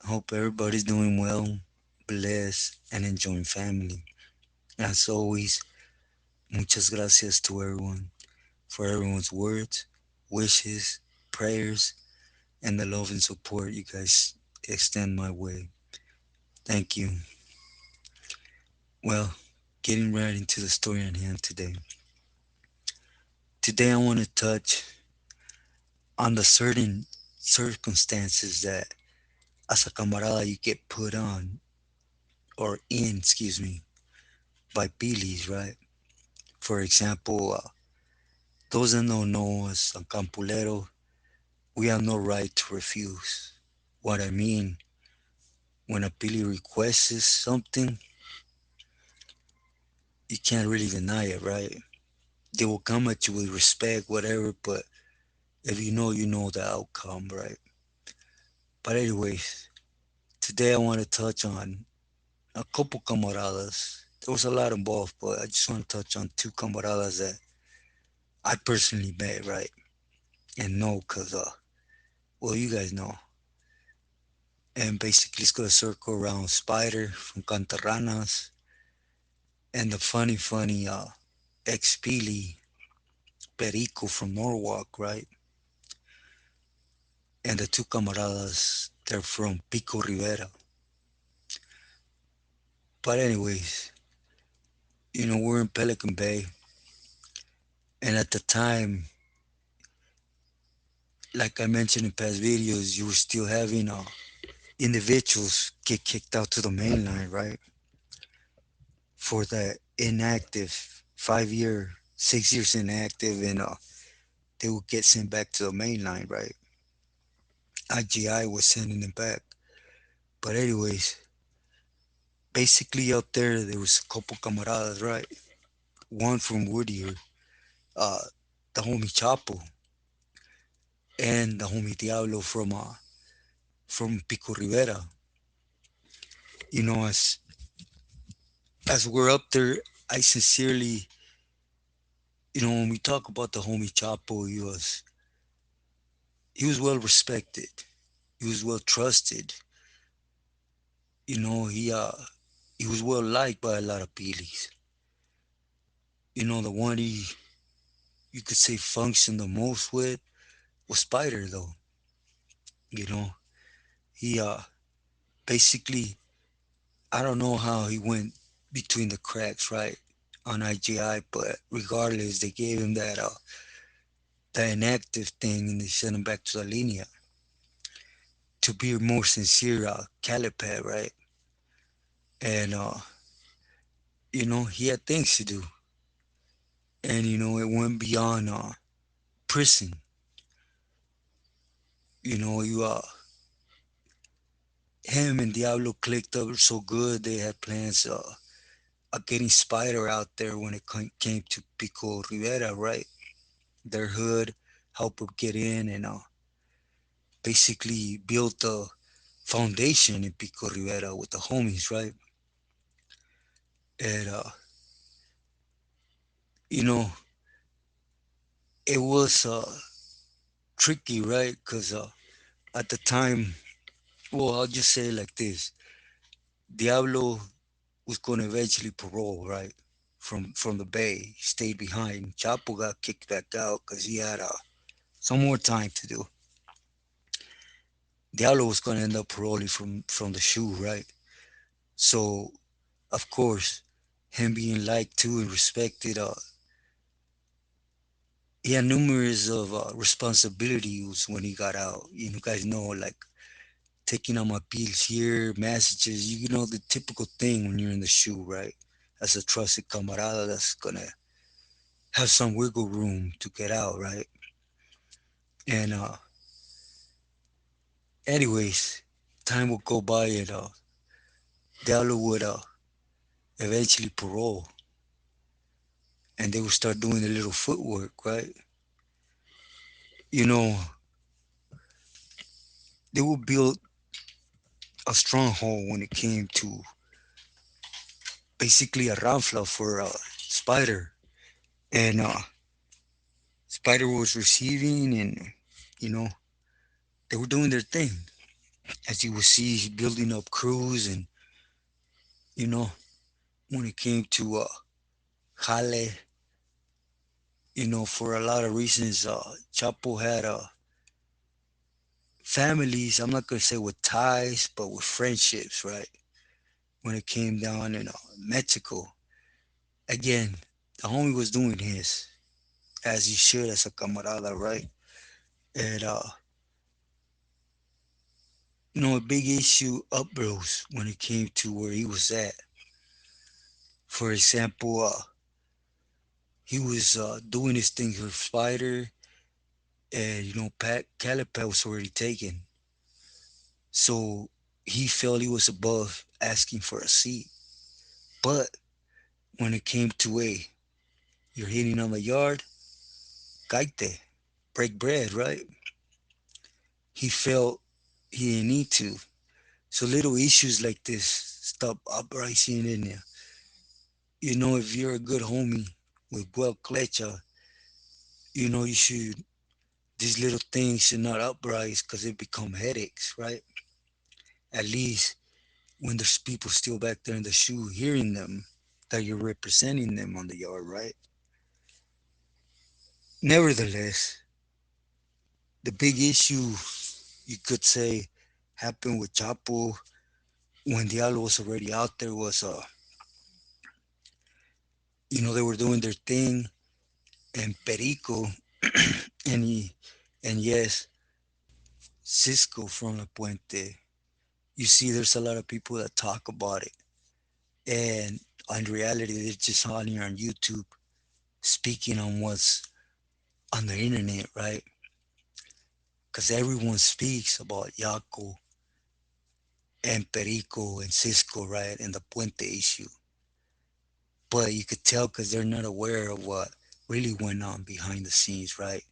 Hope everybody's doing well, blessed, and enjoying family. As always, muchas gracias to everyone for everyone's words, wishes, prayers, and the love and support you guys extend my way. Thank you. Well, getting right into the story on hand today. Today, I want to touch on the certain circumstances that, as a camarada, you get put on or in, by Billy's, right? For example, those that don't know us, a campulero, we have no right to refuse. What I mean, when a pili requests something, you can't really deny it, right? They will come at you with respect, whatever, but if you know the outcome, right? But anyways, today I want to touch on a couple camaradas. There was a lot involved, but I just want to touch on two camaradas that I personally met, right? And know, cause well, you guys know. And basically, it's gonna circle around Spider from Cantaranas and the funny ex Pili Perico from Norwalk, right? And the two camaradas, they're from Picorivera. But anyways, we're in Pelican Bay, and at the time, like I mentioned in past videos, you were still having individuals get kicked out to the main line, right? For the inactive 5 year, 6 years inactive, and they would get sent back to the main line, right? IGI was sending them back. But anyways, basically out there was a couple camaradas, right? One from Whittier, uh, the homie Chapo, and the homie Diablo from Pico Rivera. As we're up there, I sincerely, when we talk about the homie Chapo, he was well respected. He was well trusted. He was well liked by a lot of Pilis. The one you could say functioned the most with was Spider, though. You know, he basically, I don't know how he went between the cracks, right, on IGI, but regardless, they gave him that inactive thing and they sent him back to the linea to be more sincere, Calipad, right? And he had things to do, and it went beyond prison. You him and Diablo clicked up so good they had plans of getting Spider out there when it came to Pico Rivera, right? Their hood, help him get in, and basically built a foundation in Pico Rivera with the homies, right? And you know, it was tricky, right? Because at the time, well, I'll just say it like this: Diablo was going to eventually parole, right? From the Bay, stayed behind. Chapo got kicked back out because he had some more time to do. Diablo was going to end up paroling from the shoe, right? So, of course, him being liked too and respected, he had numerous of responsibilities when he got out. You guys know, like taking on my pills here, messages. The typical thing when you're in the shoe, right? As a trusted camarada that's gonna have some wiggle room to get out, right? And anyways, time would go by and Diallo would eventually parole, and they would start doing a little footwork, right? You know, they would build a stronghold when it came to basically a ramfla for Spider, and Spider was receiving, and you know they were doing their thing. As you will see, he's building up crews, and you know, when it came to Jale, for a lot of reasons, Chapo had families. I'm not gonna say with ties, but with friendships, right? When it came down in Mexico, again, the homie was doing his as he should as a camarada, right? And a big issue uprose when it came to where he was at. For example, he was doing his thing with Spider, and Pat Calipat was already taken, so he felt he was above asking for a seat. But when it came to you're hitting on the yard, kaite, break bread, right? He felt he didn't need to. So little issues like this stop uprising in you. If you're a good homie with well clecha, you should, these little things should not uprise because it become headaches, right? At least when there's people still back there in the shoe hearing them, that you're representing them on the yard, right? Nevertheless, the big issue you could say happened with Chapo when Diallo was already out there was they were doing their thing, and Perico and yes, Cisco from La Puente. You see, there's a lot of people that talk about it, and in reality, they're just on here on YouTube speaking on what's on the internet, right? Because everyone speaks about Yaco and Perico and Cisco, right, and the Puente issue. But you could tell because they're not aware of what really went on behind the scenes, right?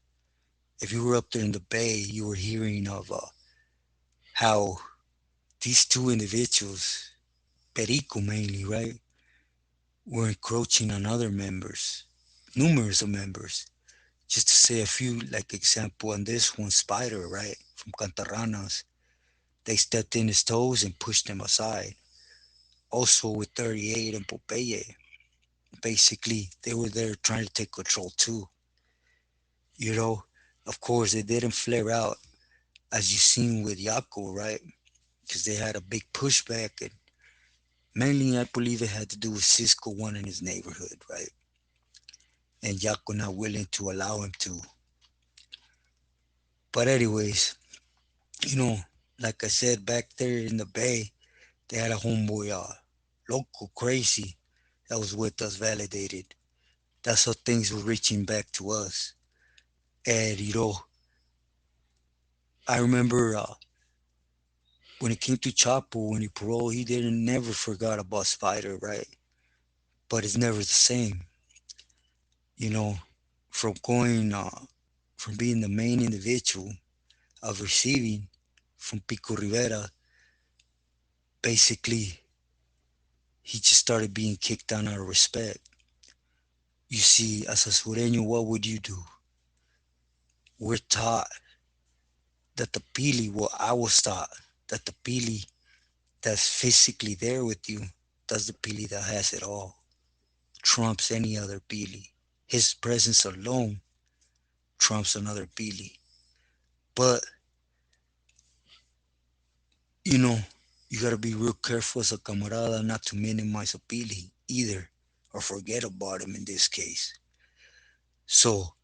If you were up there in the Bay, you were hearing of how these two individuals, Perico mainly, right, were encroaching on other members, numerous of members. Just to say a few, like example on this one, Spider, right, from Cantaranas, they stepped in his toes and pushed him aside. Also with 38 and Popeye, basically they were there trying to take control too. You know, of course they didn't flare out as you seen with Yako, right? Because they had a big pushback, and mainly I believe it had to do with Cisco one in his neighborhood, right? And Yako not willing to allow him to. But anyways, you know, like I said, back there in the Bay, they had a homeboy, local crazy, that was with us, validated. That's how things were reaching back to us. And I remember when it came to Chapo, when he paroled, he didn't never forgot about Spider, right? But it's never the same, you know, from going, from being the main individual of receiving from Pico Rivera. Basically, he just started being kicked down out of respect. You see, as a Sureño, what would you do? We're taught that the Pili, well, I was taught that the Pili that's physically there with you, that's the Pili that has it all. Trumps any other Pili. His presence alone trumps another Pili. But, you know, you gotta be real careful as a camarada not to minimize a Pili either, or forget about him in this case. So,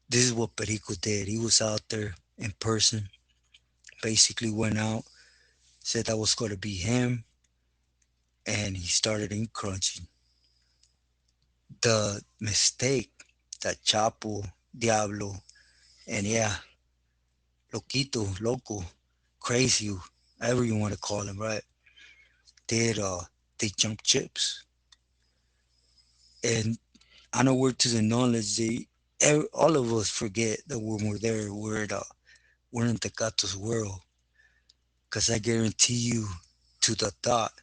this is what Perico did. He was out there in person, basically went out, said that was gonna be him, and he started in crunching. The mistake that Chapo, Diablo, and yeah, Loquito, Loco, Crazy, whatever you want to call him, right? Did they jump chips? And I know we're to the knowledge all of us forget that when we're there, we're in Tecato's world. Cause I guarantee you, to the thought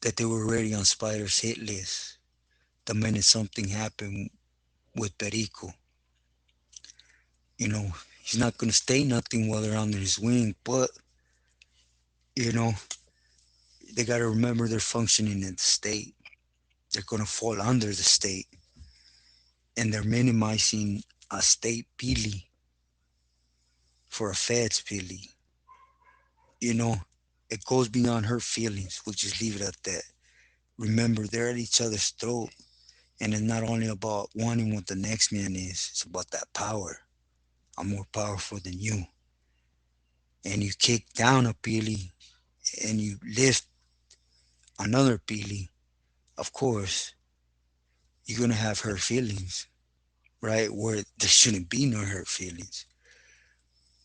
that they were already on Spider's hit list the minute something happened with Perico. You know, He's not gonna stay nothing while they're under his wing, but you know, they gotta remember they're functioning in the state. They're gonna fall under the state, and they're minimizing a state pili for a feds pili. You know, it goes beyond hurt feelings. We'll just leave it at that. Remember, they're at each other's throat, and it's not only about wanting what the next man is. It's about that power. I'm more powerful than you. And you kick down a pili, and you lift another pili. Of course, you're gonna have hurt feelings, right? Where there shouldn't be no hurt feelings.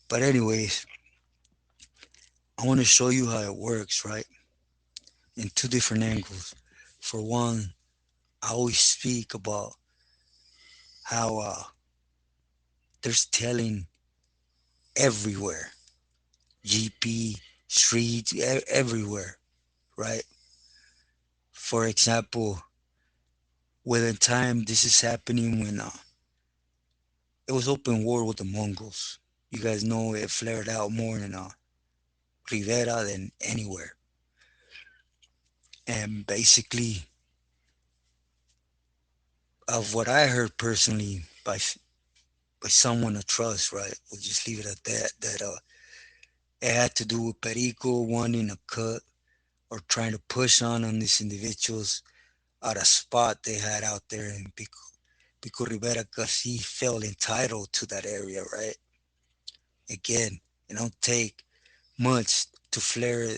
But anyways, I want to show you how it works, right? In two different angles. For one, I always speak about how there's telling everywhere, GP, streets, everywhere, right? For example, within time, this is happening when it was open war with the Mongols. You guys know it flared out more in Rivera than anywhere. And basically, of what I heard personally by someone I trust, right? We'll just leave it at that. That it had to do with Perico wanting a cut or trying to push on these individuals at a spot they had out there in Pico Rivera because he felt entitled to that area, right? Again, it don't take much to flare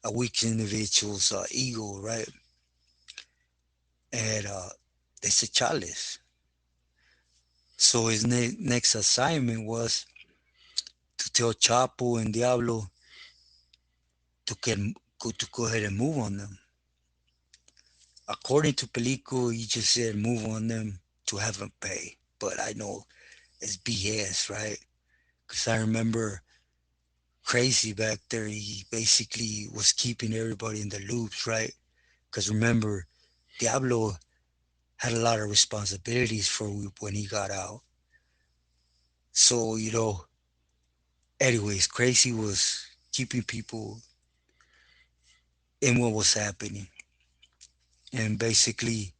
a weak individual's ego, right? And they said chalice. So his next assignment was to tell Chapo and Diablo to go ahead and move on them. According to Pelico, he just said move on them to have them pay. But I know it's BS, right? Because I remember Crazy back there, he basically was keeping everybody in the loops, right? Because remember, Diablo had a lot of responsibilities for when he got out. So, anyways, Crazy was keeping people in what was happening. And basically,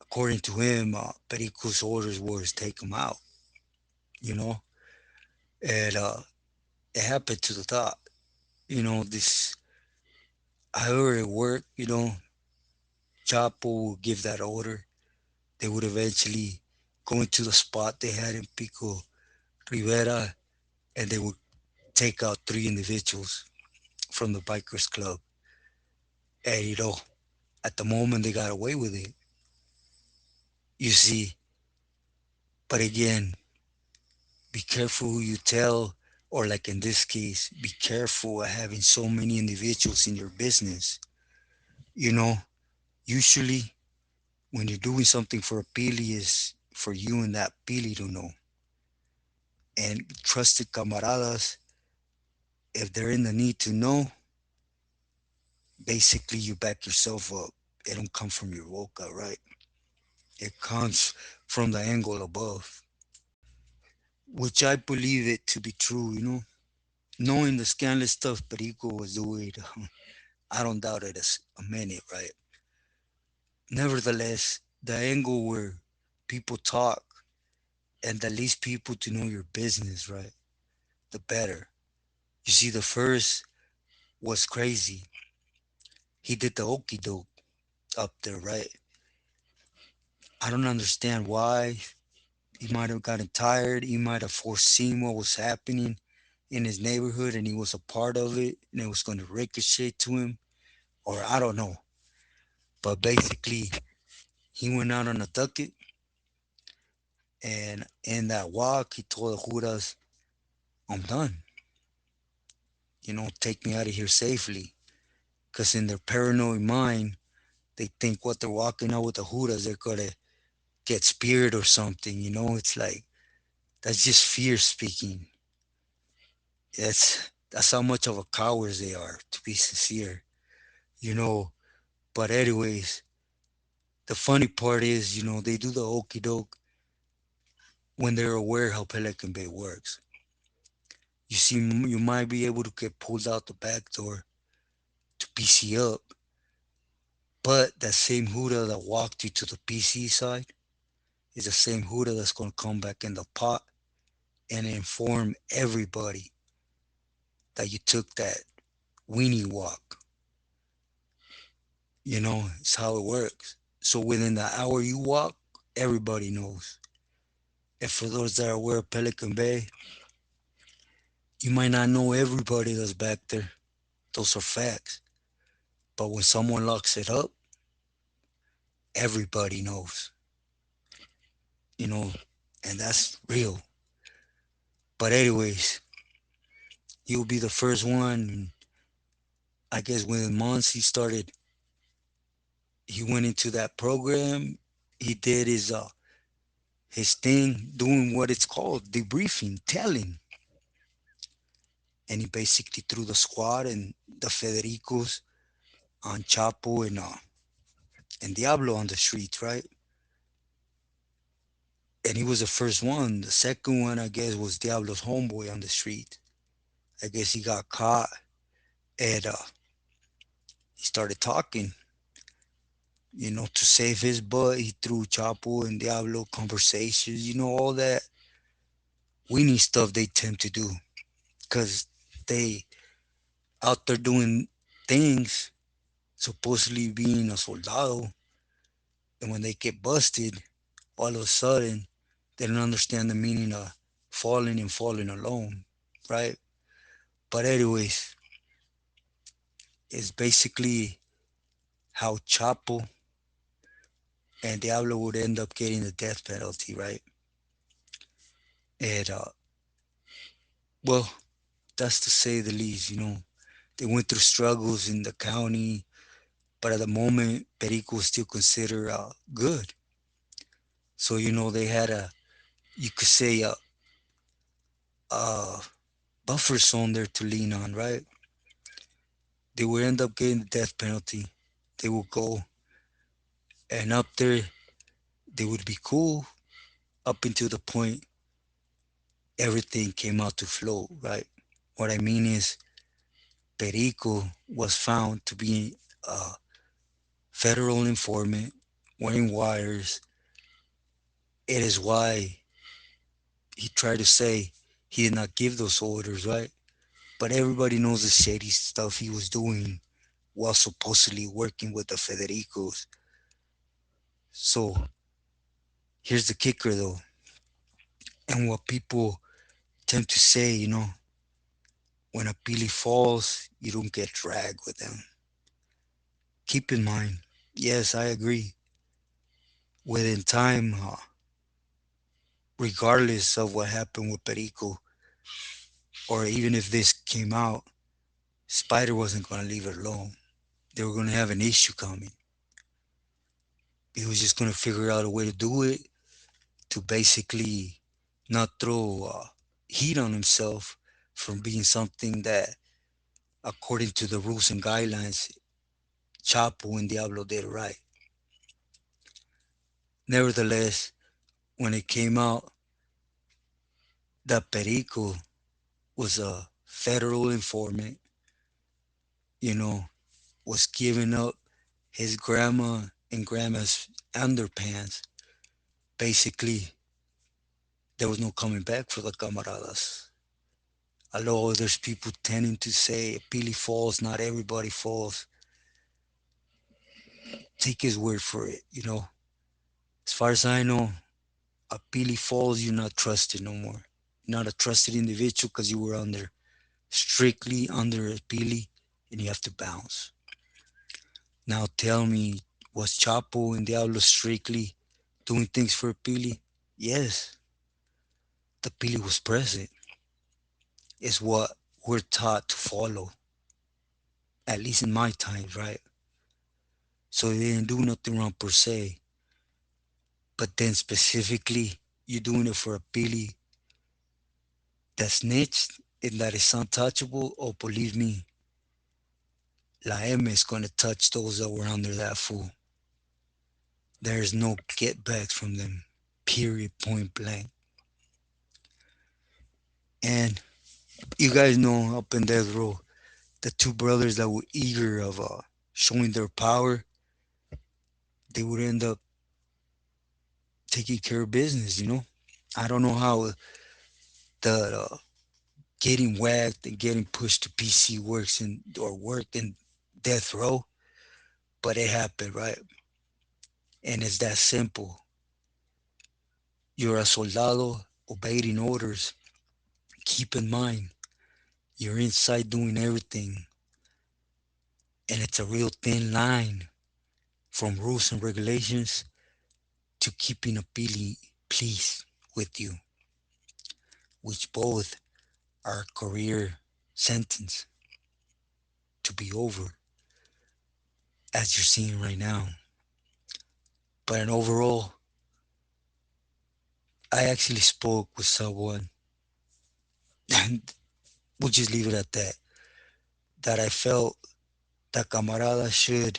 according to him, Perico's orders was take him out, you know? And it happened to the top. This, however it worked, Chapo would give that order. They would eventually go into the spot they had in Pico Rivera and they would take out three individuals from the bikers club. And at the moment they got away with it. You see, but again, be careful who you tell, or like in this case, be careful of having so many individuals in your business. You know, usually when you're doing something for a pili is for you and that pili to know. And trusted camaradas, if they're in the need to know, basically you back yourself up. It don't come from your boca, right? It comes from the angle above, which I believe it to be true. Knowing the scandalous stuff Perico was doing, I don't doubt it a minute, right? Nevertheless, the angle where people talk and the least people to know your business, right? The better. You see, the first was crazy. He did the okey doke up there, right? I don't understand why. He might have gotten tired. He might have foreseen what was happening in his neighborhood and he was a part of it and it was going to ricochet to him. Or I don't know. But basically, he went out on a ducket and in that walk, he told the Judas, I'm done. Take me out of here safely. Because in their paranoid mind, they think what they're walking out with the Judas, they're going to get speared or something. It's like, that's just fear speaking. That's how much of a cowards they are, to be sincere. You know. But anyways, the funny part is, they do the okey doke, when they're aware how Pelican Bay works. You see, you might be able to get pulled out the back door to PC up, but that same Huda that walked you to the PC side is the same Huda that's going to come back in the pot and inform everybody that you took that weenie walk. You know, it's how it works. So within the hour you walk, everybody knows. And for those that are aware of Pelican Bay, you might not know everybody that's back there. Those are facts. But when someone locks it up, everybody knows. You know, and that's real. But anyways, he'll be the first one. And I guess within months he went into that program. He did his thing, doing what it's called debriefing, telling, and he basically threw the squad and the Federicos on Chapo and Diablo on the streets, right? And he was the first one. The second one, I guess, was Diablo's homeboy on the street. I guess he got caught and he started talking. You know, to save his butt, he threw Chapo and Diablo conversations. You know, all that weenie stuff they tend to do because they out there doing things, supposedly being a soldado, and when they get busted, all of a sudden they don't understand the meaning of falling and falling alone, right? But anyways, it's basically how Chapo and Diablo would end up getting the death penalty, right? And well, that's to say the least. You know, they went through struggles in the county, but at the moment, Perico was still considered good. So you know, they had you could say a buffer zone there to lean on, right? They would end up getting the death penalty. They would go and up there, they would be cool up until the point everything came out to flow, right? What I mean is, Perico was found to be a federal informant wearing wires. It is why he tried to say he did not give those orders, right? But everybody knows the shady stuff he was doing while supposedly working with the Federicos. So here's the kicker though, and what people tend to say, you know, when a Pili falls, you don't get dragged with them. Keep in mind, yes, I agree. Within time, regardless of what happened with Perico, or even if this came out, Spider wasn't going to leave it alone. They were going to have an issue coming. He was just going to figure out a way to do it to basically not throw heat on himself from being something that, according to the rules and guidelines, Chapo and Diablo did right. Nevertheless, when it came out that Perico was a federal informant, you know, was giving up his grandma and grandma's underpants, basically, there was no coming back for the Camaradas. Although there's people tending to say Pili falls, not everybody falls. Take his word for it, you know. As far as I know, a Pili falls, you're not trusted no more. You're not a trusted individual because you were strictly under a Pili and you have to bounce. Now tell me, was Chapo and Diablo strictly doing things for a Pili? Yes, the Pili was present. It's what we're taught to follow, at least in my times, right? So they didn't do nothing wrong per se. But then specifically, you're doing it for a Pili that snitched and that is untouchable. Oh, believe me, La M is going to touch those that were under that fool. There's no get back from them. Period. Point blank. And you guys know up in death row, the two brothers that were eager of showing their power, they would end up taking care of business. I don't know how the getting whacked and getting pushed to PC works in or worked in death row, but it happened, right? And it's that simple. You're a soldado obeying orders. Keep in mind, you're inside doing everything, and it's a real thin line from rules and regulations to keeping a peace with you, which both are career sentence to be over, as you're seeing right now. But in overall, I actually spoke with someone, and we'll just leave it at that, that I felt that Camaradas should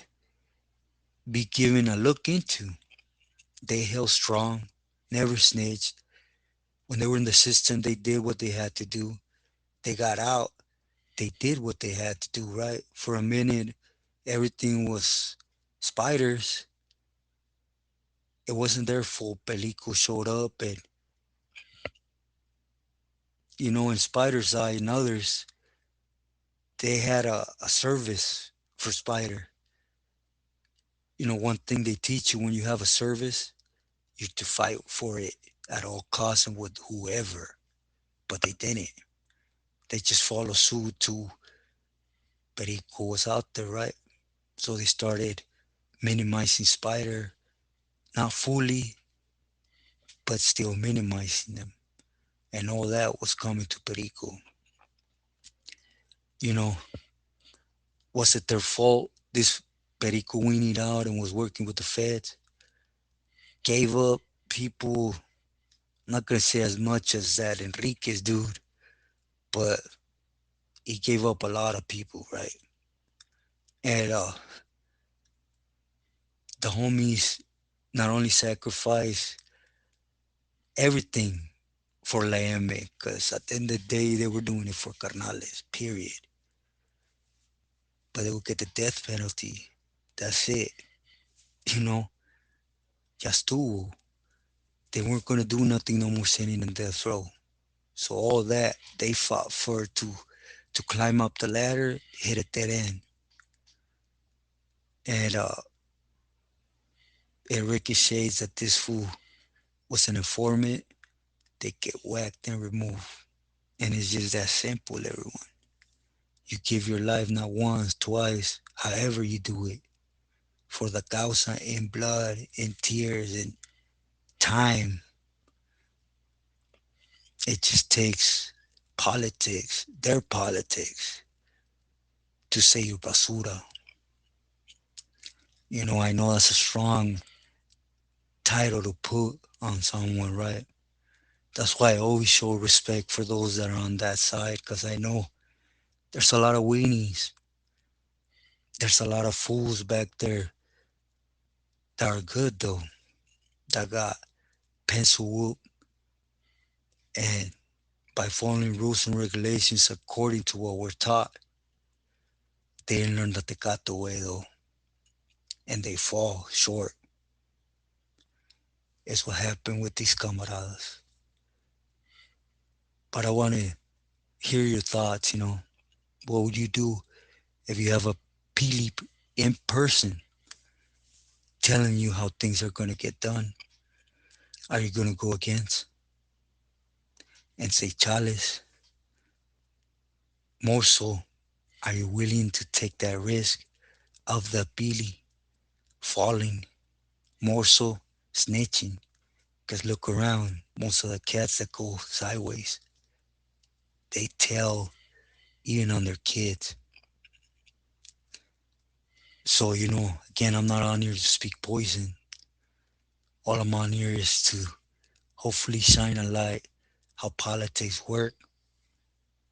be given a look into. They held strong, never snitched. When they were in the system, they did what they had to do. They got out, they did what they had to do, right? For a minute, everything was spiders. It wasn't their fault. Pelico showed up, and in Spider's eye and others, they had a service for Spider. One thing they teach you when you have a service, you to fight for it at all costs and with whoever. But they didn't. They just follow suit to Perico was out there, right? So they started minimizing Spider, not fully, but still minimizing them. And all that was coming to Perico. You know, was it their fault? This Perico weaned out and was working with the feds, gave up people. I'm not gonna say as much as that Enriquez dude, but he gave up a lot of people, right? And the homies not only sacrificed everything for La M, because at the end of the day they were doing it for carnales, period. But they would get the death penalty. That's it. You know, ya estuvo. They weren't gonna do nothing no more sitting in death row. So all that they fought for to climb up the ladder hit a dead end. And it ricochets that this fool was an informant. They get whacked and removed. And it's just that simple, everyone. You give your life not once, twice, however you do it, for the causa in blood, in tears, in time. It just takes politics, their politics, to say you're basura. I know that's a strong title to put on someone, right? That's why I always show respect for those that are on that side, because I know there's a lot of weenies. There's a lot of fools back there that are good, though, that got pencil whoop, and by following rules and regulations according to what we're taught, they didn't learn the Tecato way, though, and they fall short. It's what happened with these camaradas. But I want to hear your thoughts. What would you do if you have a Pili in person telling you how things are going to get done? Are you going to go against and say, Chales? More so, are you willing to take that risk of the Pili falling? More so, snitching. Because look around, most of the cats that go sideways, they tell even on their kids. So, again, I'm not on here to speak poison. All I'm on here is to hopefully shine a light how politics work.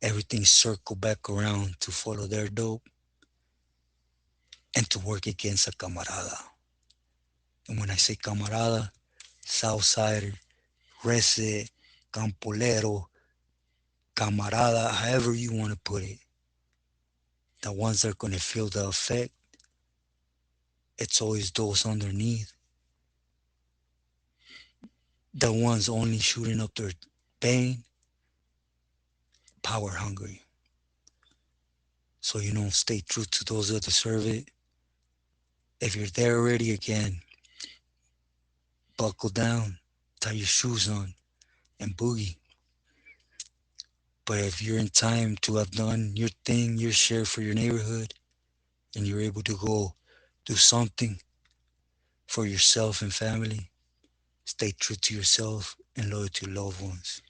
Everything circle back around to follow their dope and to work against a camarada. And when I say camarada, Southsider, Rese, Campolero, camarada, however you want to put it, the ones that are going to feel the effect, it's always those underneath, the ones only shooting up their pain, power hungry. So, stay true to those that deserve it. If you're there already, again, buckle down, tie your shoes on, and boogie. But if you're in time to have done your thing, your share for your neighborhood, and you're able to go do something for yourself and family, stay true to yourself and loyal to your loved ones.